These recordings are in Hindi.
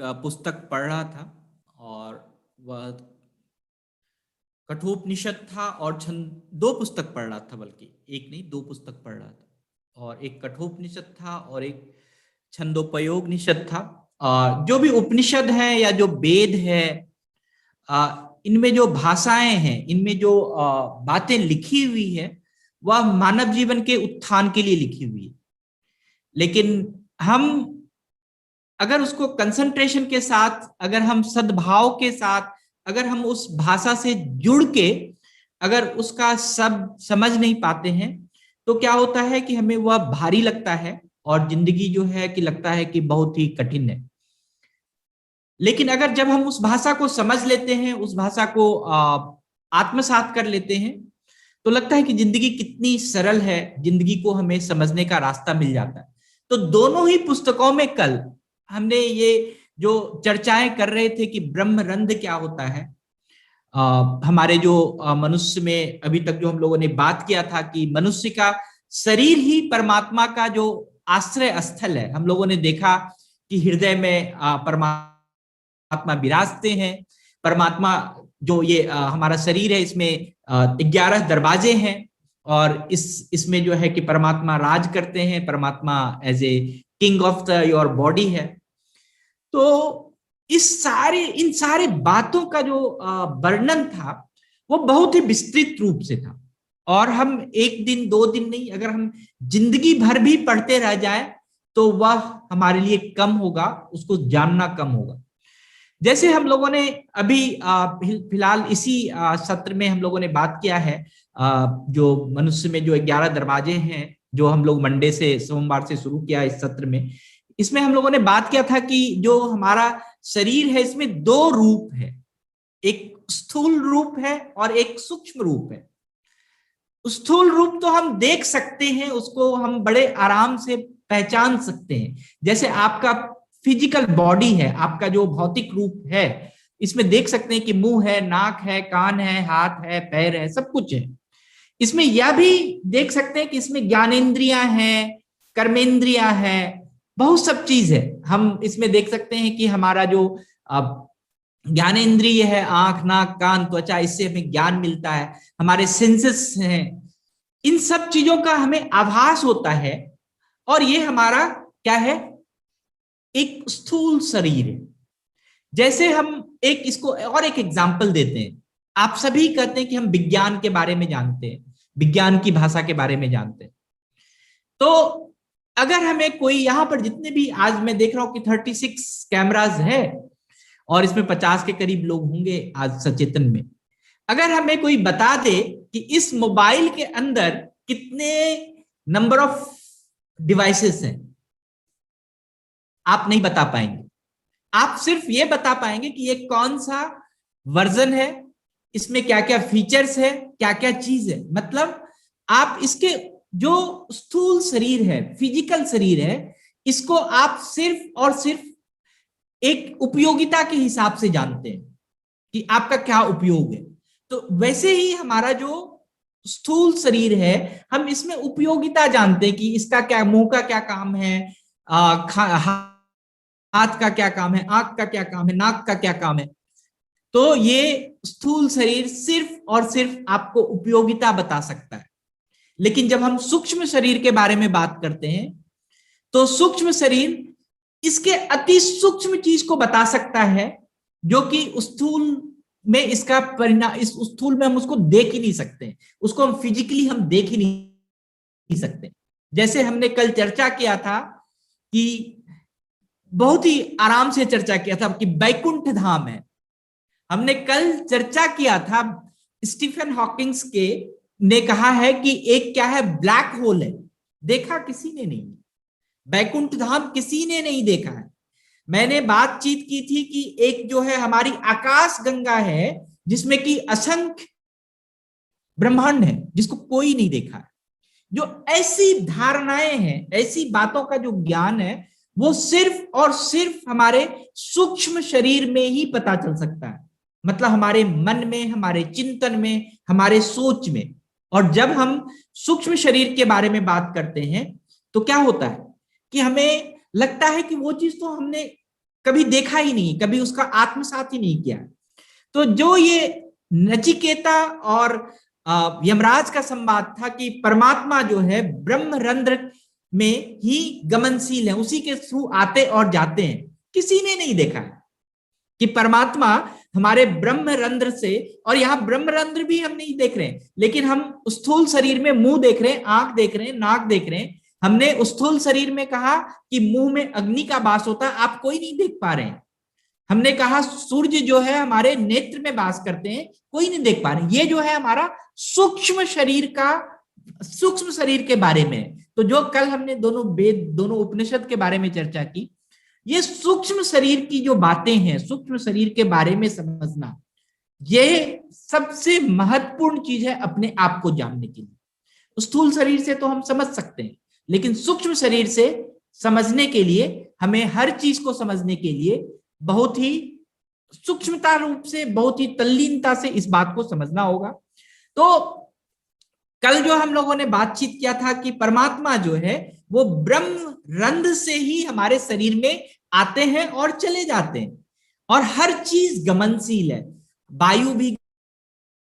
पुस्तक पढ़ रहा था और वह कठोपनिषद था और छंद दो पुस्तक पढ़ रहा था, बल्कि एक नहीं दो पुस्तक पढ़ रहा था। और एक कठोपनिषद था और एक छंदोपयोगनिषद था। जो भी उपनिषद है या जो वेद है, इनमें जो भाषाएं हैं, इनमें जो बातें लिखी हुई है, वह मानव जीवन के उत्थान के लिए लिखी हुई है। लेकिन हम अगर उसको कंसंट्रेशन के साथ, अगर हम सद्भाव के साथ, अगर हम उस भाषा से जुड़ के अगर उसका सब समझ नहीं पाते हैं, तो क्या होता है कि हमें वह भारी लगता है और जिंदगी जो है कि लगता है कि बहुत ही कठिन है। लेकिन अगर जब हम उस भाषा को समझ लेते हैं, उस भाषा को आत्मसात कर लेते हैं, तो लगता है कि जिंदगी कितनी सरल है, जिंदगी को हमें समझने का रास्ता मिल जाता है। तो दोनों ही पुस्तकों में कल हमने ये जो चर्चाएं कर रहे थे कि ब्रह्मरंध्र क्या होता है, हमारे जो मनुष्य में अभी तक जो हम लोगों ने बात किया था कि मनुष्य का शरीर ही परमात्मा का जो आश्रय स्थल है। हम लोगों ने देखा कि हृदय में परमात्मा विराजते हैं। परमात्मा जो ये हमारा शरीर है, इसमें 11 दरवाजे हैं और इसमें जो है कि परमात्मा राज करते हैं। परमात्मा as a king of the your body है। तो इन सारे बातों का जो वर्णन था, वो बहुत ही विस्तृत रूप से था। और हम एक दिन दो दिन नहीं, अगर हम जिंदगी भर भी पढ़ते रह जाए तो वह हमारे लिए कम होगा, उसको जानना कम होगा। जैसे हम लोगों ने अभी फिलहाल इसी सत्र में हम लोगों ने बात किया है, जो मनुष्य में जो 11 दरवाजे हैं, जो हम लोग मंडे से सोमवार से शुरू किया इस सत्र में। इसमें हम लोगों ने बात किया था कि जो हमारा शरीर है, इसमें दो रूप है, एक स्थूल रूप है और एक सूक्ष्म रूप है। स्थूल रूप तो हम देख सकते हैं, उसको हम बड़े आराम से पहचान सकते हैं। जैसे आपका फिजिकल बॉडी है, आपका जो भौतिक रूप है, इसमें देख सकते हैं कि मुंह है, नाक है, कान है, हाथ है, पैर है, सब कुछ है। इसमें यह भी देख सकते हैं कि इसमें ज्ञानेंद्रियां हैं, कर्मेंद्रियां हैं, बहुत सब चीज है। हम इसमें देख सकते हैं कि हमारा जो ज्ञानेंद्रिय है, आंख, नाक, कान, त्वचा, इससे हमें ज्ञान मिलता है। हमारे सेंसेस हैं, इन सब चीजों का हमें आभास होता है। और ये हमारा क्या है, एक स्थूल शरीर है। जैसे हम इसको और एक एग्जाम्पल देते हैं। आप सभी कहते हैं कि हम विज्ञान के बारे में जानते हैं, विज्ञान की भाषा के बारे में जानते हैं। तो अगर हमें कोई, यहां पर जितने भी आज मैं देख रहा हूं कि 36 कैमराज है और इसमें 50 के करीब लोग होंगे आज सचेतन में। अगर हमें कोई बता दे कि इस मोबाइल के अंदर कितने नंबर ऑफ डिवाइसेस हैं, आप नहीं बता पाएंगे। आप सिर्फ ये बता पाएंगे कि ये कौन सा वर्जन है, इसमें क्या क्या फीचर्स है, क्या क्या चीज है। मतलब आप इसके जो स्थूल शरीर है, फिजिकल शरीर है, इसको आप सिर्फ और सिर्फ एक उपयोगिता के हिसाब से जानते हैं कि आपका क्या उपयोग है। तो वैसे ही हमारा जो स्थूल शरीर है, हम इसमें उपयोगिता जानते हैं कि इसका क्या, मुंह का क्या काम है, हाथ का क्या काम है, आंख का क्या काम है, नाक का क्या काम है। तो ये स्थूल शरीर सिर्फ और सिर्फ आपको उपयोगिता बता सकता है। लेकिन जब हम सूक्ष्म शरीर के बारे में बात करते हैं, तो सूक्ष्म शरीर इसके अति सूक्ष्म चीज को बता सकता है, जो कि स्थूल में इसका परिणाम, इस स्थूल में हम उसको देख ही नहीं सकते, उसको हम फिजिकली हम देख ही नहीं सकते। जैसे हमने कल चर्चा किया था कि बहुत ही आराम से चर्चा किया था कि बैकुंठ धाम है। हमने कल चर्चा किया था, स्टीफन हॉकिंग्स के ने कहा है कि एक क्या है, ब्लैक होल है। देखा किसी ने नहीं, बैकुंठ धाम किसी ने नहीं देखा है। मैंने बातचीत की थी कि एक जो है हमारी आकाश गंगा है, जिसमें कि असंख्य ब्रह्मांड है, जिसको कोई नहीं देखा है। जो ऐसी धारणाएं हैं, ऐसी बातों का जो ज्ञान है, वो सिर्फ और सिर्फ हमारे सूक्ष्म शरीर में ही पता चल सकता है। मतलब हमारे मन में, हमारे चिंतन में, हमारे सोच में। और जब हम सूक्ष्म शरीर के बारे में बात करते हैं, तो क्या होता है कि हमें लगता है कि वो चीज तो हमने कभी देखा ही नहीं, कभी उसका आत्मसात ही नहीं किया। तो जो ये नचिकेता और यमराज का संवाद था कि परमात्मा जो है ब्रह्मरंध्र में ही गमनशील है, उसी के थ्रू आते और जाते हैं। किसी ने नहीं देखा है कि परमात्मा हमारे ब्रह्मरंध्र से, और यहाँ ब्रह्मरंध्र भी हम नहीं देख रहे हैं, लेकिन हम स्थूल शरीर में मुंह देख रहे हैं, आंख देख रहे हैं, नाक देख रहे हैं। हमने स्थूल शरीर में कहा कि मुंह में अग्नि का वास होता है, आप कोई नहीं देख पा रहे हैं। हमने कहा सूर्य जो है हमारे नेत्र में वास करते हैं, कोई नहीं देख पा रहे। ये जो है हमारा सूक्ष्म शरीर का, सूक्ष्म शरीर के बारे में। तो जो कल हमने दोनों वेद, दोनों उपनिषद के बारे में चर्चा की, ये सूक्ष्म शरीर की जो बातें हैं, सूक्ष्म शरीर के बारे में समझना, ये सबसे महत्वपूर्ण चीज है अपने आप को जानने के लिए। स्थूल शरीर से तो हम समझ सकते हैं, लेकिन सूक्ष्म शरीर से समझने के लिए हमें हर चीज को समझने के लिए बहुत ही सूक्ष्मता रूप से, बहुत ही तल्लीनता से इस बात को समझना होगा। तो कल जो हम लोगों ने बातचीत किया था कि परमात्मा जो है वो ब्रह्म रंध्र से ही हमारे शरीर में आते हैं और चले जाते हैं, और हर चीज गमनशील है। वायु भी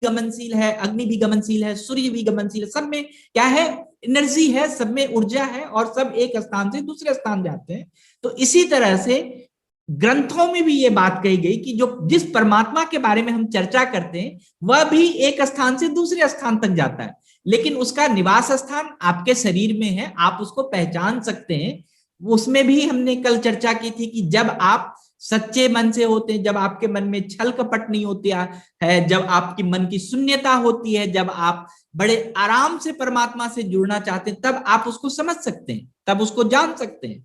गमनशील है, अग्नि भी गमनशील है, सूर्य भी गमनशील है। सब में क्या है? एनर्जी है, सब में ऊर्जा है, और सब एक स्थान से दूसरे स्थान जाते हैं। तो इसी तरह से ग्रंथों में भी ये बात कही गई कि जो जिस परमात्मा के बारे में हम चर्चा करते हैं वह भी एक स्थान से दूसरे स्थान तक जाता है, लेकिन उसका निवास स्थान आपके शरीर में है, आप उसको पहचान सकते हैं। उसमें भी हमने कल चर्चा की थी कि जब आप सच्चे मन से होते हैं, जब आपके मन में छल कपट नहीं होती है, जब आपकी मन की शून्यता होती है, जब आप बड़े आराम से परमात्मा से जुड़ना चाहते हैं, तब आप उसको समझ सकते हैं, तब उसको जान सकते हैं।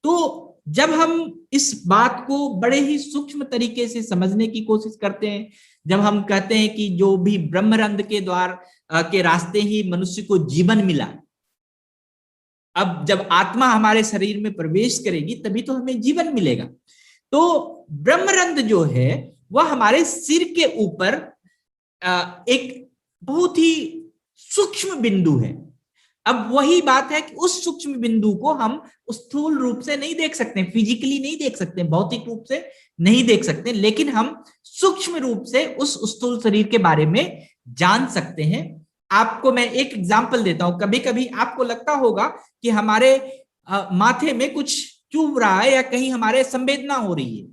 तो जब हम इस बात को बड़े ही सूक्ष्म तरीके से समझने की कोशिश करते हैं, जब हम कहते हैं कि जो भी ब्रह्मरंध्र के द्वार के रास्ते ही मनुष्य को जीवन मिला, अब जब आत्मा हमारे शरीर में प्रवेश करेगी तभी तो हमें जीवन मिलेगा। तो ब्रह्मरंध्र जो है वह हमारे सिर के ऊपर एक बहुत ही सूक्ष्म बिंदु है। अब वही बात है कि उस सूक्ष्म बिंदु को हम स्थूल रूप से नहीं देख सकते, फिजिकली नहीं देख सकते, भौतिक रूप से नहीं देख सकते, लेकिन हम सूक्ष्म रूप से उस स्थूल शरीर के बारे में जान सकते हैं। आपको मैं एक एग्जांपल देता हूं। कभी कभी आपको लगता होगा कि हमारे माथे में कुछ चुभ रहा है या कहीं हमारे संवेदना हो रही है।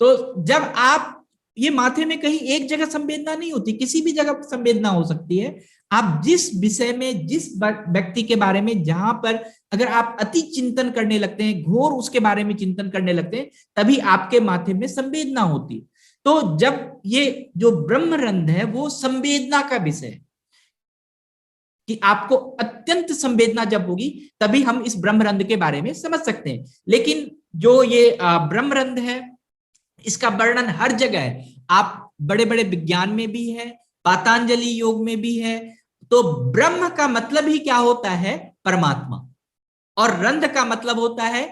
तो जब आप ये माथे में कहीं एक जगह संवेदना नहीं होती, किसी भी जगह संवेदना हो सकती है। आप जिस विषय में, जिस व्यक्ति के बारे में, जहां पर अगर आप अति चिंतन करने लगते हैं, घोर उसके बारे में चिंतन करने लगते हैं, तभी आपके माथे में संवेदना होती है। तो जब ये जो ब्रह्मरंध्र है वो संवेदना का विषय है कि आपको अत्यंत संवेदना जब होगी तभी हम इस ब्रह्मरंध्र के बारे में समझ सकते हैं। लेकिन जो ये ब्रह्मरंध्र है इसका वर्णन हर जगह है। आप बड़े बड़े विज्ञान में भी है, पातंजलि योग में भी है। तो ब्रह्म का मतलब ही क्या होता है? परमात्मा। और रंध्र का मतलब होता है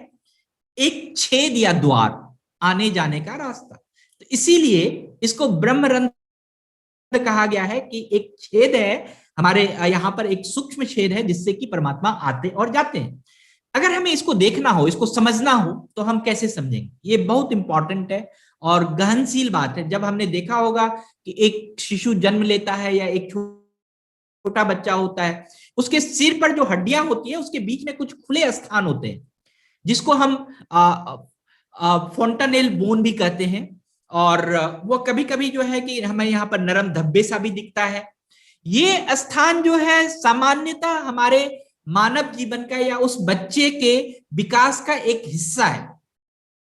एक छेद या द्वार, आने जाने का रास्ता। तो इसीलिए इसको ब्रह्मरंध्र कहा गया है कि एक छेद है हमारे यहां पर, एक सूक्ष्म छेद है जिससे कि परमात्मा आते और जाते हैं। अगर हमें इसको देखना हो, इसको समझना हो, तो हम कैसे समझेंगे? ये बहुत इंपॉर्टेंट है और गहनशील बात है। जब हमने देखा होगा कि एक शिशु जन्म लेता है या एक छोटा बच्चा होता है, उसके सिर पर जो हड्डियां होती है उसके बीच में कुछ खुले स्थान होते हैं जिसको हम फोंटानेल बोन भी कहते हैं। और वो कभी कभी जो है कि हमें यहाँ पर नरम धब्बे सा भी दिखता है। ये स्थान जो है सामान्यतः हमारे मानव जीवन का या उस बच्चे के विकास का एक हिस्सा है।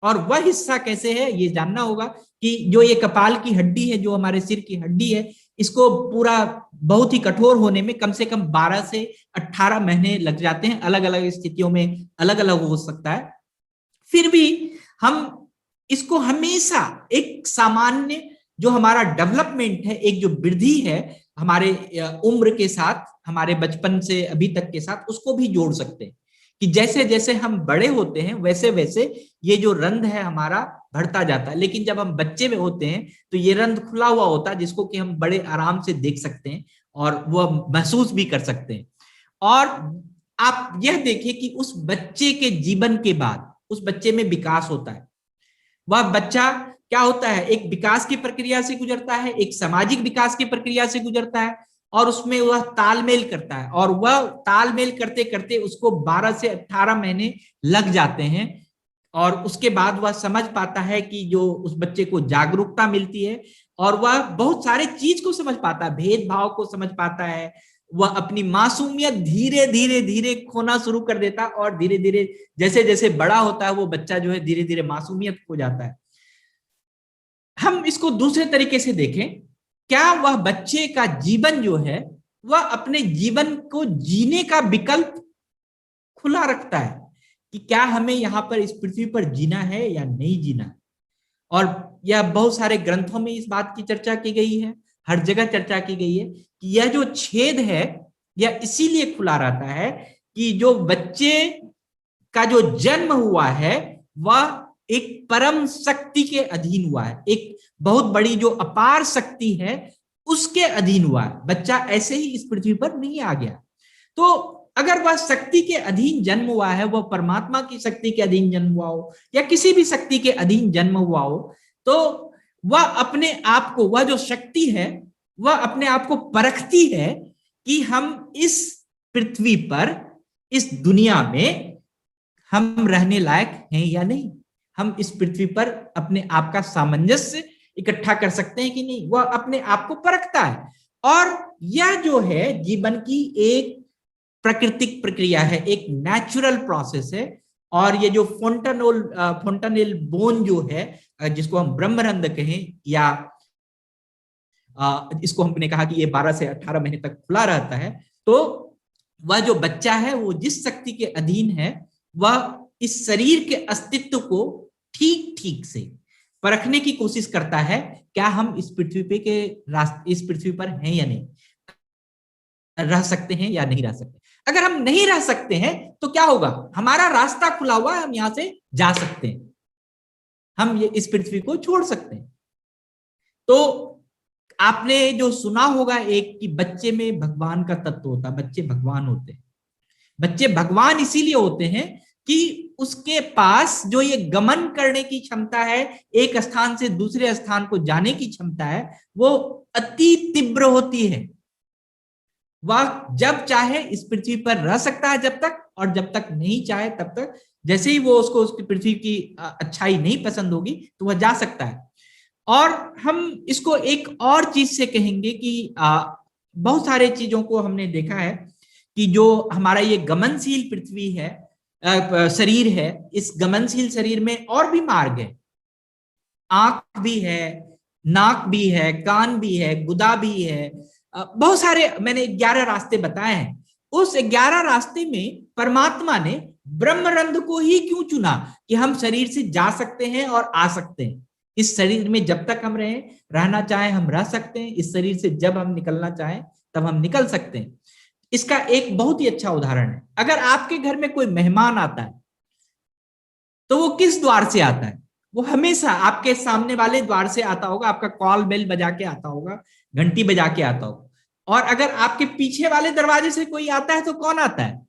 और वह हिस्सा कैसे है ये जानना होगा कि जो ये कपाल की हड्डी है, जो हमारे सिर की हड्डी है, इसको पूरा बहुत ही कठोर होने में कम से कम 12 से 18 महीने लग जाते हैं। अलग अलग स्थितियों में अलग अलग हो सकता है। फिर भी हम इसको हमेशा एक सामान्य जो हमारा डेवलपमेंट है, एक जो वृद्धि है हमारे उम्र के साथ, हमारे बचपन से अभी तक के साथ, उसको भी जोड़ सकते हैं कि जैसे जैसे हम बड़े होते हैं वैसे वैसे ये जो रंध्र है हमारा बढ़ता जाता है। लेकिन जब हम बच्चे में होते हैं तो ये रंध्र खुला हुआ होता है जिसको कि हम बड़े आराम से देख सकते हैं और वह महसूस भी कर सकते हैं। और आप यह देखिए कि उस बच्चे के जीवन के बाद उस बच्चे में विकास होता है। वह बच्चा क्या होता है, एक विकास की प्रक्रिया से गुजरता है, एक सामाजिक विकास की प्रक्रिया से गुजरता है, और उसमें वह तालमेल करता है, और वह तालमेल करते करते उसको 12 से 18 महीने लग जाते हैं, और उसके बाद वह समझ पाता है कि जो उस बच्चे को जागरूकता मिलती है, और वह बहुत सारे चीज को समझ पाता है, भेदभाव को समझ पाता है, वह अपनी मासूमियत धीरे धीरे धीरे खोना शुरू कर देता है, और धीरे धीरे जैसे जैसे बड़ा होता है वो बच्चा जो है धीरे धीरे मासूमियत खो जाता है। हम इसको दूसरे तरीके से देखें, क्या वह बच्चे का जीवन जो है वह अपने जीवन को जीने का विकल्प खुला रखता है कि क्या हमें यहाँ पर इस पृथ्वी पर जीना है या नहीं जीना है। और यह बहुत सारे ग्रंथों में इस बात की चर्चा की गई है, हर जगह चर्चा की गई है कि यह जो छेद है यह इसीलिए खुला रहता है कि जो बच्चे का जो जन्म हुआ है वह एक परम शक्ति के अधीन हुआ है, एक बहुत बड़ी जो अपार शक्ति है उसके अधीन हुआ है। बच्चा ऐसे ही इस पृथ्वी पर नहीं आ गया। तो अगर वह शक्ति के अधीन जन्म हुआ है, वह परमात्मा की शक्ति के अधीन जन्म हुआ हो या किसी भी शक्ति के अधीन जन्म हुआ हो, तो वह अपने आप को, वह जो शक्ति है वह अपने आप को परखती है कि हम इस पृथ्वी पर, इस दुनिया में हम रहने लायक हैं या नहीं, हम इस पृथ्वी पर अपने आप का सामंजस्य इकट्ठा कर सकते हैं कि नहीं, वह अपने आप को परखता है। और यह जो है जीवन की एक प्राकृतिक प्रक्रिया है, एक नेचुरल प्रोसेस है। और ये जो फोंटानेल बोन जो है, जिसको हम ब्रह्मरंध्र कहें, या इसको हमने कहा कि ये 12 से 18 महीने तक खुला रहता है, तो वह जो बच्चा है वो जिस शक्ति के अधीन है वह इस शरीर के अस्तित्व को ठीक ठीक से परखने की कोशिश करता है, क्या हम इस पृथ्वी पर हैं या नहीं, रह सकते हैं या नहीं रह सकते। अगर हम नहीं रह सकते हैं तो क्या होगा, हमारा रास्ता खुला हुआ है, हम यहां से जा सकते हैं, हम ये इस पृथ्वी को छोड़ सकते हैं। तो आपने जो सुना होगा एक कि बच्चे में भगवान का तत्व होता है, बच्चे भगवान होते हैं। बच्चे भगवान इसीलिए होते हैं कि उसके पास जो ये गमन करने की क्षमता है, एक स्थान से दूसरे स्थान को जाने की क्षमता है, वो अति तीव्र होती है। वह जब चाहे इस पृथ्वी पर रह सकता है जब तक, और जब तक नहीं चाहे तब तक, जैसे ही वो उसको उसकी पृथ्वी की अच्छाई नहीं पसंद होगी तो वह जा सकता है। और हम इसको एक और चीज से कहेंगे कि बहुत सारे चीजों को हमने देखा है कि जो हमारा ये गमनशील पृथ्वी है, शरीर है, इस गमनशील शरीर में और भी मार्ग है, आंख भी है, नाक भी है, कान भी है, गुदा भी है, बहुत सारे मैंने 11 रास्ते बताए हैं। उस 11 रास्ते में परमात्मा ने ब्रह्मरंध्र को ही क्यों चुना कि हम शरीर से जा सकते हैं और आ सकते हैं। इस शरीर में जब तक हम रहना चाहें हम रह सकते हैं, इस शरीर से जब हम निकलना चाहें तब हम निकल सकते हैं। इसका एक बहुत ही अच्छा उदाहरण है, अगर आपके घर में कोई मेहमान आता है तो वो किस द्वार से आता है, वो हमेशा आपके सामने वाले द्वार से आता होगा, आपका कॉल बेल बजा के आता होगा, घंटी बजा के आता होगा। और अगर आपके पीछे वाले दरवाजे से कोई आता है तो कौन आता है,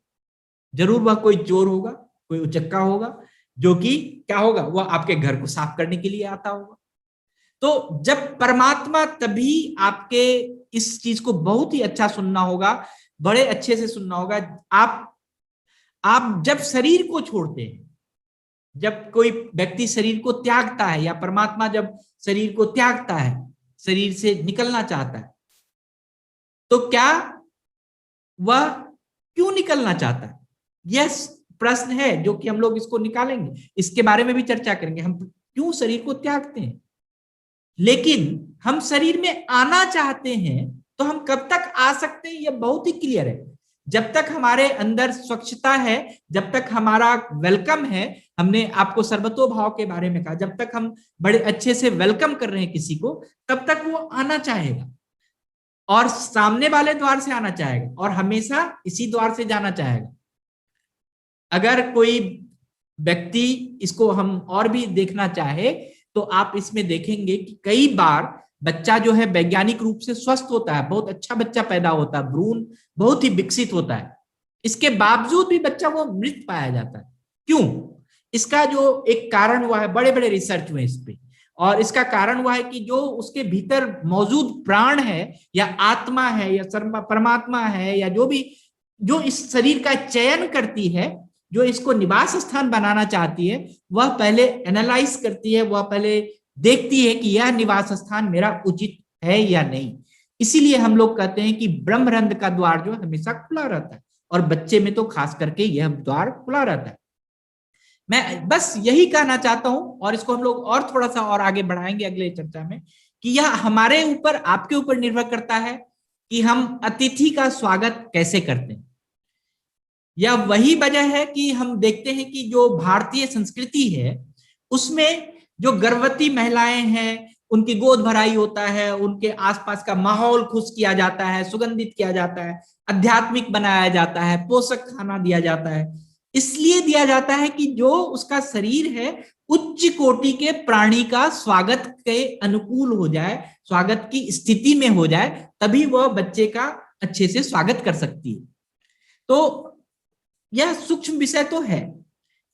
जरूर वह कोई चोर होगा, कोई उचक्का होगा, जो कि क्या होगा, वह आपके घर को साफ करने के लिए आता होगा। तो जब परमात्मा, तभी आपके इस चीज को बहुत ही अच्छा सुनना होगा, बड़े अच्छे से सुनना होगा। आप जब शरीर को छोड़ते हैं, जब कोई व्यक्ति शरीर को त्यागता है, या परमात्मा जब शरीर को त्यागता है, शरीर से निकलना चाहता है, तो क्या वह क्यों निकलना चाहता है, यह प्रश्न है जो कि हम लोग इसको निकालेंगे, इसके बारे में भी चर्चा करेंगे, हम क्यों शरीर को त्यागते हैं। लेकिन हम शरीर में आना चाहते हैं तो हम कब तक आ सकते हैं, यह बहुत ही क्लियर है। जब तक हमारे अंदर स्वच्छता है, जब तक हमारा वेलकम है, हमने आपको सर्वतोभाव के बारे में कहा, जब तक हम बड़े अच्छे से वेलकम कर रहे हैं किसी को, तब तक वो आना चाहेगा, और सामने वाले द्वार से आना चाहेगा, और हमेशा इसी द्वार से जाना चाहेगा। अगर कोई व्यक्ति, इसको हम और भी देखना चाहे तो आप इसमें देखेंगे कि कई बार बच्चा जो है वैज्ञानिक रूप से स्वस्थ होता है, बहुत अच्छा बच्चा पैदा होता है, भ्रूण बहुत ही विकसित होता है, इसके बावजूद भी बच्चा वो मृत पाया जाता है। क्यों? इसका जो एक कारण हुआ है, बड़े बड़े रिसर्च हुए इस पे, और इसका कारण हुआ है कि जो उसके भीतर मौजूद प्राण है या आत्मा है या परमात्मा है या जो भी, जो इस शरीर का चयन करती है, जो इसको निवास स्थान बनाना चाहती है, वह पहले एनालाइज करती है, वह पहले देखती है कि यह निवास स्थान मेरा उचित है या नहीं। इसीलिए हम लोग कहते हैं कि ब्रह्मरंध्र का द्वार जो हमेशा खुला रहता है, और बच्चे में तो खास करके यह द्वार खुला रहता है। मैं बस यही कहना चाहता हूं, और इसको हम लोग और थोड़ा सा और आगे बढ़ाएंगे अगले चर्चा में, कि यह हमारे ऊपर, आपके ऊपर निर्भर करता है कि हम अतिथि का स्वागत कैसे करते हैं। यह वही वजह है कि हम देखते हैं कि जो भारतीय संस्कृति है उसमें जो गर्भवती महिलाएं हैं उनकी गोद भराई होता है, उनके आसपास का माहौल खुश किया जाता है, सुगंधित किया जाता है, आध्यात्मिक बनाया जाता है, पोषक खाना दिया जाता है। इसलिए दिया जाता है कि जो उसका शरीर है उच्च कोटि के प्राणी का स्वागत के अनुकूल हो जाए, स्वागत की स्थिति में हो जाए, तभी वह बच्चे का अच्छे से स्वागत कर सकती है। तो यह सूक्ष्म विषय तो है,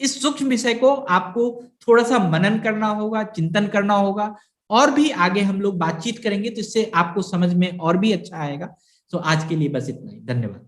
इस सूक्ष्म विषय को आपको थोड़ा सा मनन करना होगा, चिंतन करना होगा, और भी आगे हम लोग बातचीत करेंगे तो इससे आपको समझ में और भी अच्छा आएगा। तो आज के लिए बस इतना ही, धन्यवाद।